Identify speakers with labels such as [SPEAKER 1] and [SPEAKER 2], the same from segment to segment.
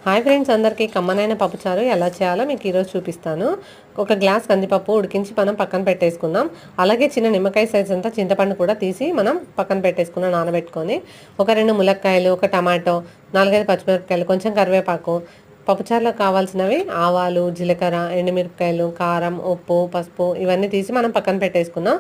[SPEAKER 1] Hi friends, అందరికీ కమ్మనైన పప్పుచారు ఎలా చేయాలో మీకు ఈరోజు చూపిస్తాను. ఒక గ్లాస్ కందిపప్పు ఉడికించి మనం పక్కన పెట్టేసుకుందాం. అలాగే చిన్న నిమ్మకాయ సైజ్ అంతా చింతపండు కూడా తీసి మనం పక్కన పెట్టేసుకున్నాం నానబెట్టుకొని. ఒక 2 ములక్కాయలు, ఒక టమాటో, 4-5 పచ్చిమిరపకాయలు, కొంచెం కరివేపాకు. పప్పుచారులో కావాల్సినవి ఆవాలు, జీలకర్ర, ఎండుమిరపకాయలు, కారం, ఉప్పు, పసుపు ఇవన్నీ తీసి మనం పక్కన పెట్టేసుకుందాం.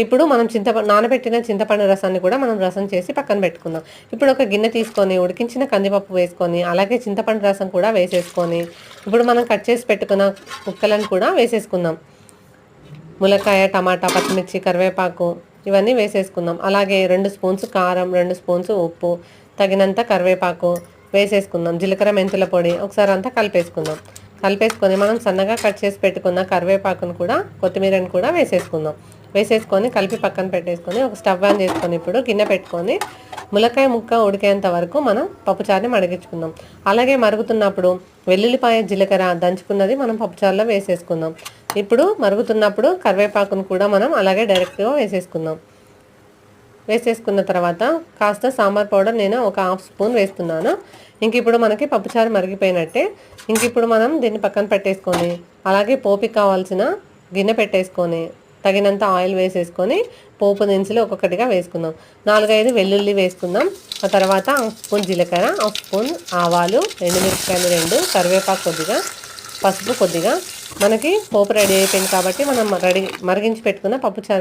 [SPEAKER 1] ఇప్పుడు మనం నానబెట్టిన చింతపండు రసాన్ని కూడా మనం రసం చేసి పక్కన పెట్టుకుందాం. ఇప్పుడు ఒక గిన్నె తీసుకొని ఉడికించిన కందిపప్పు వేసుకొని, అలాగే చింతపండు రసం కూడా వేసేసుకొని, ఇప్పుడు మనం కట్ చేసి పెట్టుకున్న ముక్కలను కూడా వేసేసుకుందాం. ములక్కాయ, టమాటా, పచ్చిమిర్చి, కరివేపాకు ఇవన్నీ వేసేసుకుందాం. అలాగే 2 స్పూన్స్ కారం, 2 స్పూన్స్ ఉప్పు, తగినంత కరివేపాకు వేసేసుకుందాం. జీలకర్ర, మెంతుల పొడి ఒకసారి అంతా కలిపేసుకొని మనం సన్నగా కట్ చేసి పెట్టుకున్న కరివేపాకును కూడా, కొత్తిమీరని కూడా వేసేసుకొని కలిపి పక్కన పెట్టేసుకొని ఒక స్టవ్ ఆన్ చేసుకొని ఇప్పుడు గిన్నె పెట్టుకొని ములక్కాయ ముక్క ఉడికేంత వరకు మనం పప్పుచారుని మరిగించుకుందాం. అలాగే మరుగుతున్నప్పుడు వెల్లుల్లిపాయ, జీలకర్ర దంచుకున్నది మనం పప్పుచారులో వేసేసుకుందాం. ఇప్పుడు మరుగుతున్నప్పుడు కరివేపాకును కూడా మనం అలాగే డైరెక్ట్గా వేసేసుకున్న తర్వాత కాస్త సాంబార్ పౌడర్ నేను ఒక 1/2 స్పూన్ వేస్తున్నాను. ఇంక ఇప్పుడు మనకి పప్పుచారు మరిగిపోయినట్టే. ఇంక ఇప్పుడు మనం దీన్ని పక్కన పెట్టేసుకొని, అలాగే పోపుకి కావాల్సిన గిన్నె పెట్టేసుకొని, తగినంత ఆయిల్ వేసేసుకొని పోపు దినుసులు ఒక్కొక్కటిగా వేసుకుందాం. 4-5 వెల్లుల్లి వేసుకుందాం. ఆ తర్వాత 1 స్పూన్ జీలకర్ర, 1 స్పూన్ ఆవాలు, ఎండుమిరపకాయలు 2, కరివేపాకు కొద్దిగా, పసుపు కొద్దిగా. మనకి పోపు రెడీ అయిపోయింది కాబట్టి మనం మరిగించి పెట్టుకున్న పప్పుచారు